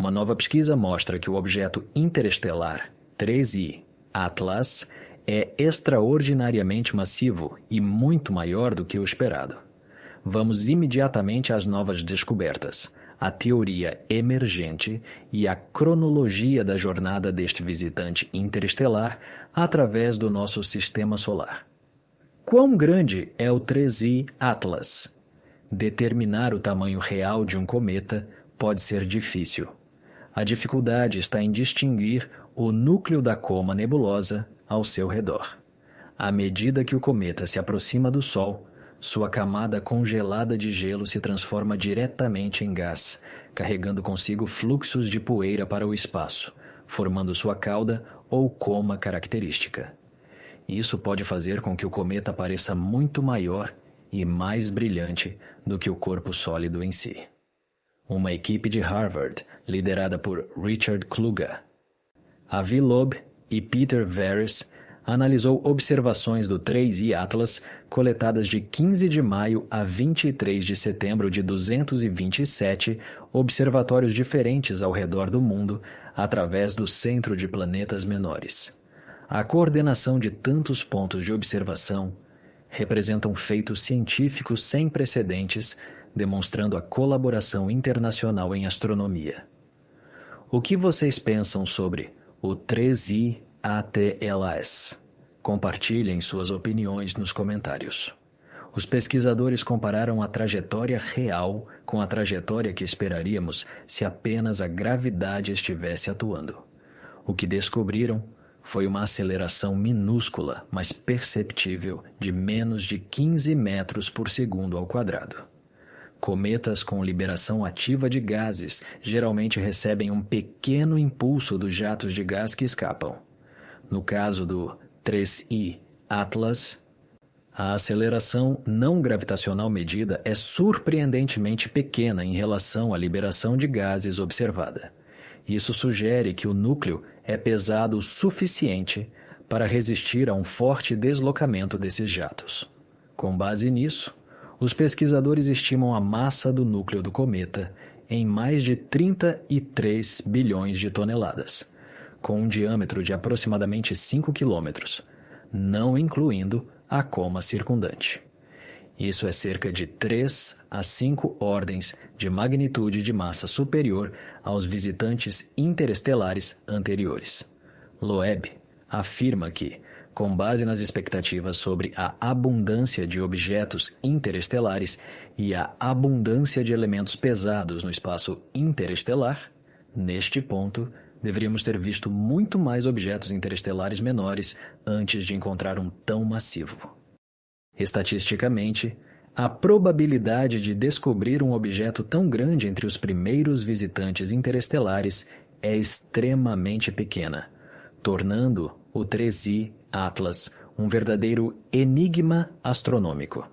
Uma nova pesquisa mostra que o objeto interestelar 3I Atlas é extraordinariamente massivo e muito maior do que o esperado. Vamos imediatamente às novas descobertas, a teoria emergente e a cronologia da jornada deste visitante interestelar através do nosso sistema solar. Quão grande é o 3I Atlas? Determinar o tamanho real de um cometa pode ser difícil. A dificuldade está em distinguir o núcleo da coma nebulosa ao seu redor. À medida que o cometa se aproxima do Sol, sua camada congelada de gelo se transforma diretamente em gás, carregando consigo fluxos de poeira para o espaço, formando sua cauda ou coma característica. Isso pode fazer com que o cometa pareça muito maior e mais brilhante do que o corpo sólido em si. Uma equipe de Harvard, liderada por Richard Kluge, Avi Loeb e Peter Veress, analisou observações do 3I Atlas coletadas de 15 de maio a 23 de setembro de 227 observatórios diferentes ao redor do mundo através do Centro de Planetas Menores. A coordenação de tantos pontos de observação representa um feito científico sem precedentes, demonstrando a colaboração internacional em astronomia. O que vocês pensam sobre o 3I ATLAS? Compartilhem suas opiniões nos comentários. Os pesquisadores compararam a trajetória real com a trajetória que esperaríamos se apenas a gravidade estivesse atuando. O que descobriram foi uma aceleração minúscula, mas perceptível, de menos de 15 metros por segundo ao quadrado. Cometas com liberação ativa de gases geralmente recebem um pequeno impulso dos jatos de gás que escapam. No caso do 3I Atlas, a aceleração não gravitacional medida é surpreendentemente pequena em relação à liberação de gases observada. Isso sugere que o núcleo é pesado o suficiente para resistir a um forte deslocamento desses jatos. Com base nisso, os pesquisadores estimam a massa do núcleo do cometa em mais de 33 bilhões de toneladas, com um diâmetro de aproximadamente 5 quilômetros, não incluindo a coma circundante. Isso é cerca de 3 a 5 ordens de magnitude de massa superior aos visitantes interestelares anteriores. Loeb afirma que, com base nas expectativas sobre a abundância de objetos interestelares e a abundância de elementos pesados no espaço interestelar, neste ponto, deveríamos ter visto muito mais objetos interestelares menores antes de encontrar um tão massivo. Estatisticamente, a probabilidade de descobrir um objeto tão grande entre os primeiros visitantes interestelares é extremamente pequena, tornando o 3I Atlas um verdadeiro enigma astronômico.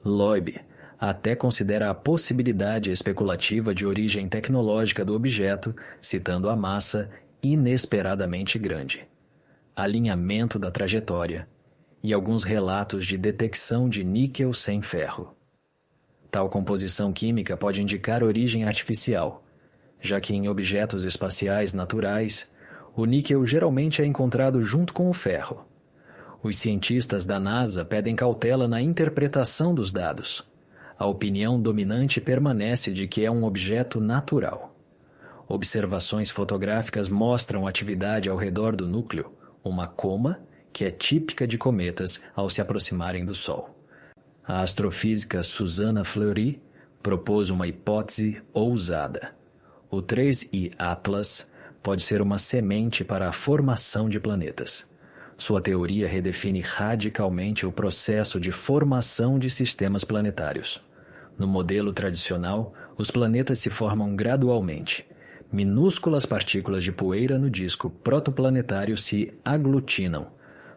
Loeb até considera a possibilidade especulativa de origem tecnológica do objeto, citando a massa inesperadamente grande, alinhamento da trajetória e alguns relatos de detecção de níquel sem ferro. Tal composição química pode indicar origem artificial, já que em objetos espaciais naturais, o níquel geralmente é encontrado junto com o ferro. Os cientistas da NASA pedem cautela na interpretação dos dados. A opinião dominante permanece de que é um objeto natural. Observações fotográficas mostram atividade ao redor do núcleo, uma coma que é típica de cometas ao se aproximarem do Sol. A astrofísica Susanna Fleury propôs uma hipótese ousada. O 3I Atlas pode ser uma semente para a formação de planetas. Sua teoria redefine radicalmente o processo de formação de sistemas planetários. No modelo tradicional, os planetas se formam gradualmente. Minúsculas partículas de poeira no disco protoplanetário se aglutinam,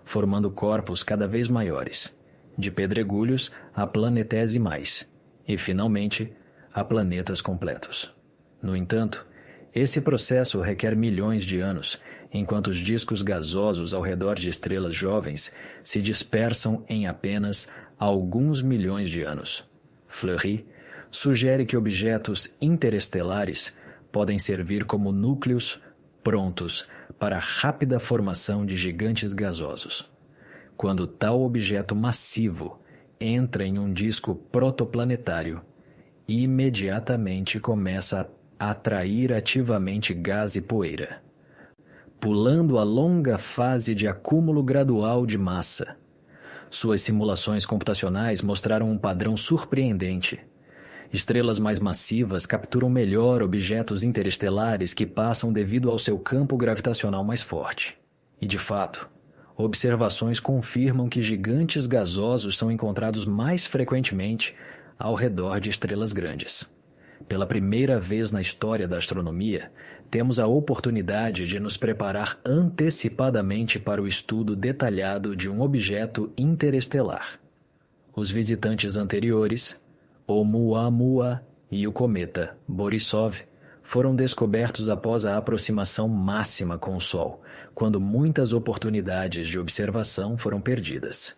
formando corpos cada vez maiores, de pedregulhos a planetesimais, e, finalmente, a planetas completos. No entanto, esse processo requer milhões de anos, enquanto os discos gasosos ao redor de estrelas jovens se dispersam em apenas alguns milhões de anos. Fleury sugere que objetos interestelares podem servir como núcleos prontos para a rápida formação de gigantes gasosos. Quando tal objeto massivo entra em um disco protoplanetário, imediatamente começa a atrair ativamente gás e poeira, pulando a longa fase de acúmulo gradual de massa. Suas simulações computacionais mostraram um padrão surpreendente. Estrelas mais massivas capturam melhor objetos interestelares que passam devido ao seu campo gravitacional mais forte. E, de fato, observações confirmam que gigantes gasosos são encontrados mais frequentemente ao redor de estrelas grandes. Pela primeira vez na história da astronomia, temos a oportunidade de nos preparar antecipadamente para o estudo detalhado de um objeto interestelar. Os visitantes anteriores, Oumuamua e o cometa Borisov, foram descobertos após a aproximação máxima com o Sol, quando muitas oportunidades de observação foram perdidas.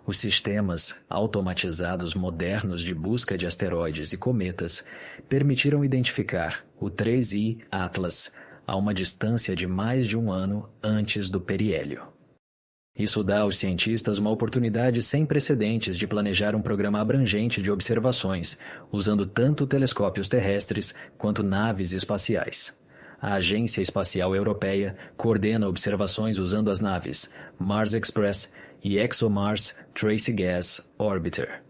Os sistemas automatizados modernos de busca de asteroides e cometas permitiram identificar o 3I Atlas a uma distância de mais de um ano antes do periélio. Isso dá aos cientistas uma oportunidade sem precedentes de planejar um programa abrangente de observações, usando tanto telescópios terrestres quanto naves espaciais. A Agência Espacial Europeia coordena observações usando as naves Mars Express e ExoMars Trace Gas Orbiter.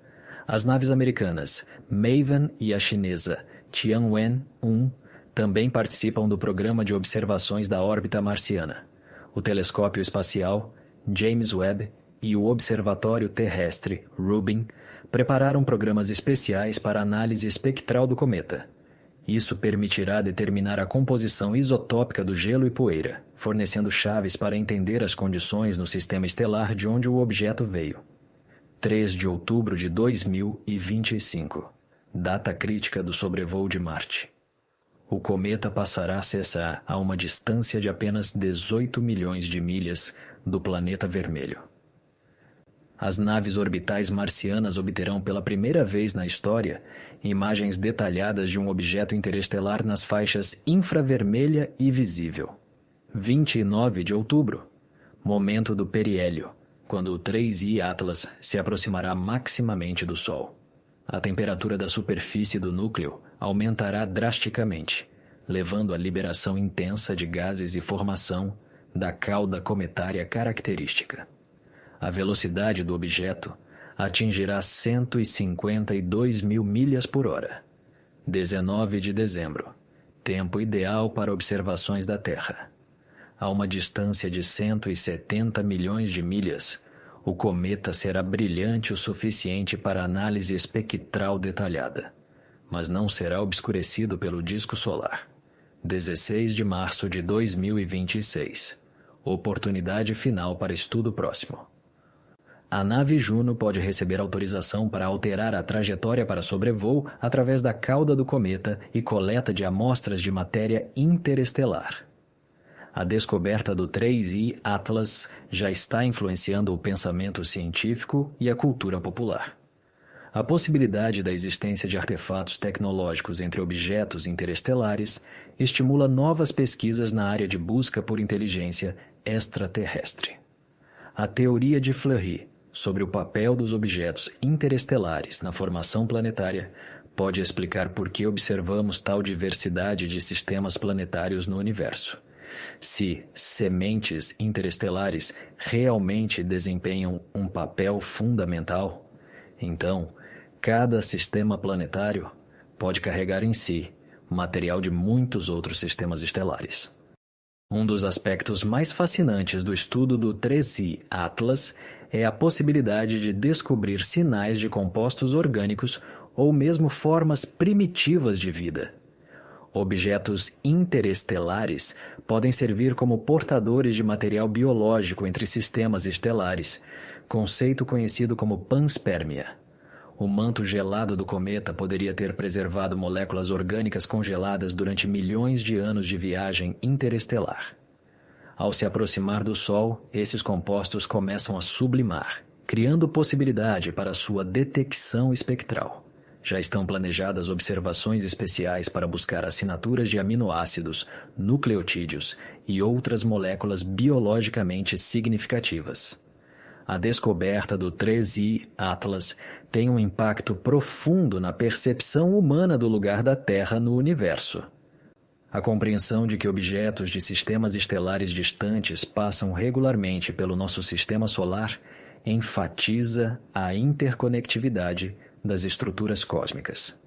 As naves americanas Maven e a chinesa Tianwen-1 também participam do programa de observações da órbita marciana. O telescópio espacial James Webb e o Observatório Terrestre Rubin prepararam programas especiais para análise espectral do cometa. Isso permitirá determinar a composição isotópica do gelo e poeira, fornecendo chaves para entender as condições no sistema estelar de onde o objeto veio. 3 de outubro de 2025, data crítica do sobrevoo de Marte. O cometa passará a cessar a uma distância de apenas 18 milhões de milhas do planeta vermelho. As naves orbitais marcianas obterão pela primeira vez na história imagens detalhadas de um objeto interestelar nas faixas infravermelha e visível. 29 de outubro, momento do periélio, quando o 3I Atlas se aproximará maximamente do Sol. A temperatura da superfície do núcleo aumentará drasticamente, levando à liberação intensa de gases e formação da cauda cometária característica. A velocidade do objeto atingirá 152 mil milhas por hora. 19 de dezembro, tempo ideal para observações da Terra. A uma distância de 170 milhões de milhas, o cometa será brilhante o suficiente para análise espectral detalhada, mas não será obscurecido pelo disco solar. 16 de março de 2026. Oportunidade final para estudo próximo. A nave Juno pode receber autorização para alterar a trajetória para sobrevoo através da cauda do cometa e coleta de amostras de matéria interestelar. A descoberta do 3I Atlas já está influenciando o pensamento científico e a cultura popular. A possibilidade da existência de artefatos tecnológicos entre objetos interestelares estimula novas pesquisas na área de busca por inteligência extraterrestre. A teoria de Fleury sobre o papel dos objetos interestelares na formação planetária pode explicar por que observamos tal diversidade de sistemas planetários no universo. Se sementes interestelares realmente desempenham um papel fundamental, então cada sistema planetário pode carregar em si material de muitos outros sistemas estelares. Um dos aspectos mais fascinantes do estudo do 3I Atlas é a possibilidade de descobrir sinais de compostos orgânicos ou mesmo formas primitivas de vida. Objetos interestelares podem servir como portadores de material biológico entre sistemas estelares, conceito conhecido como panspermia. O manto gelado do cometa poderia ter preservado moléculas orgânicas congeladas durante milhões de anos de viagem interestelar. Ao se aproximar do Sol, esses compostos começam a sublimar, criando possibilidade para sua detecção espectral. Já estão planejadas observações especiais para buscar assinaturas de aminoácidos, nucleotídeos e outras moléculas biologicamente significativas. A descoberta do 3I Atlas tem um impacto profundo na percepção humana do lugar da Terra no universo. A compreensão de que objetos de sistemas estelares distantes passam regularmente pelo nosso sistema solar enfatiza a interconectividade das estruturas cósmicas.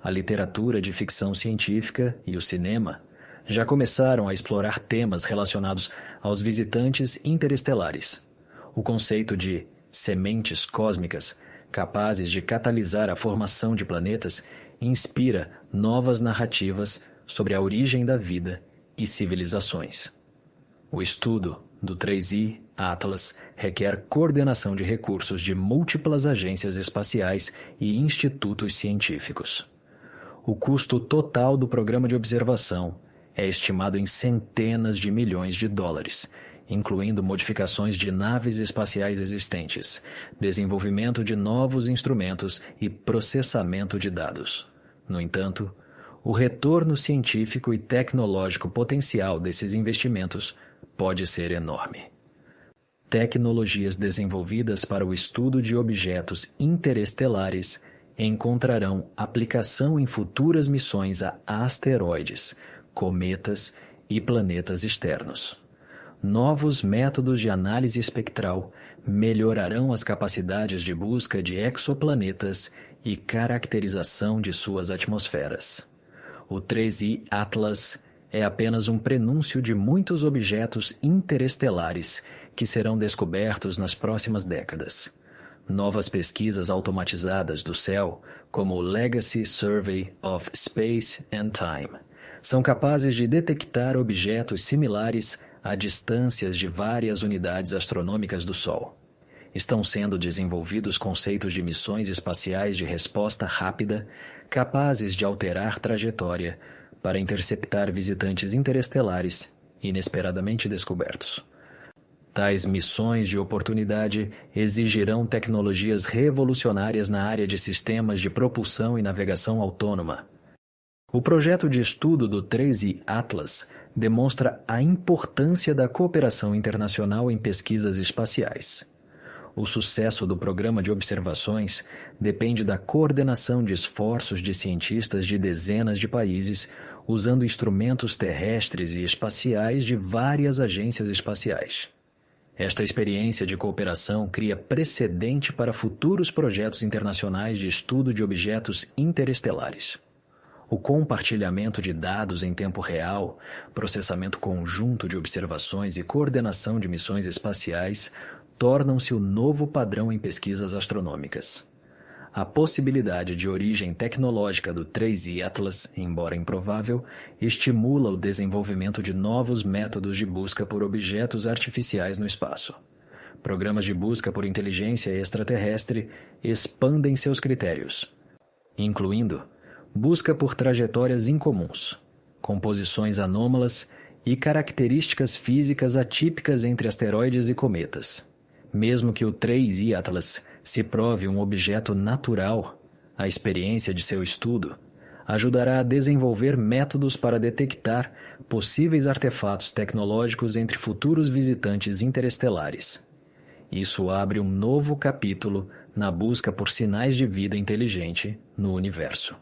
A literatura de ficção científica e o cinema já começaram a explorar temas relacionados aos visitantes interestelares. O conceito de sementes cósmicas, capazes de catalisar a formação de planetas, inspira novas narrativas sobre a origem da vida e civilizações. O estudo do 3I Atlas requer coordenação de recursos de múltiplas agências espaciais e institutos científicos. O custo total do programa de observação é estimado em centenas de milhões de dólares, incluindo modificações de naves espaciais existentes, desenvolvimento de novos instrumentos e processamento de dados. No entanto, o retorno científico e tecnológico potencial desses investimentos pode ser enorme. Tecnologias desenvolvidas para o estudo de objetos interestelares encontrarão aplicação em futuras missões a asteroides, cometas e planetas externos. Novos métodos de análise espectral melhorarão as capacidades de busca de exoplanetas e caracterização de suas atmosferas. O 3I Atlas é apenas um prenúncio de muitos objetos interestelares que serão descobertos nas próximas décadas. Novas pesquisas automatizadas do céu, como o Legacy Survey of Space and Time, são capazes de detectar objetos similares a distâncias de várias unidades astronômicas do Sol. Estão sendo desenvolvidos conceitos de missões espaciais de resposta rápida, capazes de alterar trajetória para interceptar visitantes interestelares inesperadamente descobertos. Tais missões de oportunidade exigirão tecnologias revolucionárias na área de sistemas de propulsão e navegação autônoma. O projeto de estudo do 3I Atlas demonstra a importância da cooperação internacional em pesquisas espaciais. O sucesso do programa de observações depende da coordenação de esforços de cientistas de dezenas de países usando instrumentos terrestres e espaciais de várias agências espaciais. Esta experiência de cooperação cria precedente para futuros projetos internacionais de estudo de objetos interestelares. O compartilhamento de dados em tempo real, processamento conjunto de observações e coordenação de missões espaciais tornam-se o novo padrão em pesquisas astronômicas. A possibilidade de origem tecnológica do 3I Atlas, embora improvável, estimula o desenvolvimento de novos métodos de busca por objetos artificiais no espaço. Programas de busca por inteligência extraterrestre expandem seus critérios, incluindo busca por trajetórias incomuns, composições anômalas e características físicas atípicas entre asteroides e cometas. Mesmo que o 3I Atlas se prove um objeto natural, a experiência de seu estudo ajudará a desenvolver métodos para detectar possíveis artefatos tecnológicos entre futuros visitantes interestelares. Isso abre um novo capítulo na busca por sinais de vida inteligente no universo.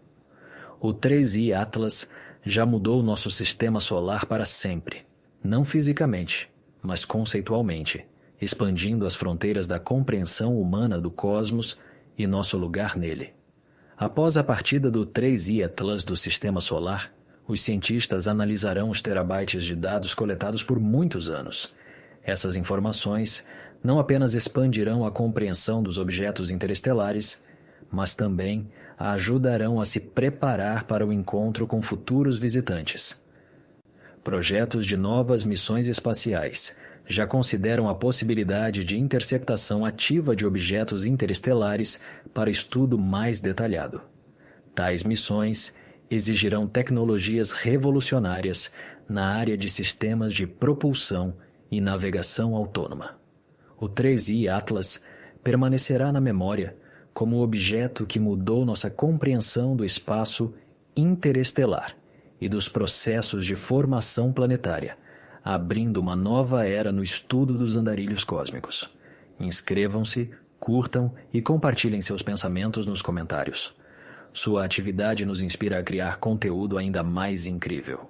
O 3I Atlas já mudou nosso sistema solar para sempre, não fisicamente, mas conceitualmente, expandindo as fronteiras da compreensão humana do cosmos e nosso lugar nele. Após a partida do 3I Atlas do Sistema Solar, os cientistas analisarão os terabytes de dados coletados por muitos anos. Essas informações não apenas expandirão a compreensão dos objetos interestelares, mas também a ajudarão a se preparar para o encontro com futuros visitantes. Projetos de novas missões espaciais já consideram a possibilidade de interceptação ativa de objetos interestelares para estudo mais detalhado. Tais missões exigirão tecnologias revolucionárias na área de sistemas de propulsão e navegação autônoma. O 3I Atlas permanecerá na memória como o objeto que mudou nossa compreensão do espaço interestelar e dos processos de formação planetária, abrindo uma nova era no estudo dos andarilhos cósmicos. Inscrevam-se, curtam e compartilhem seus pensamentos nos comentários. Sua atividade nos inspira a criar conteúdo ainda mais incrível.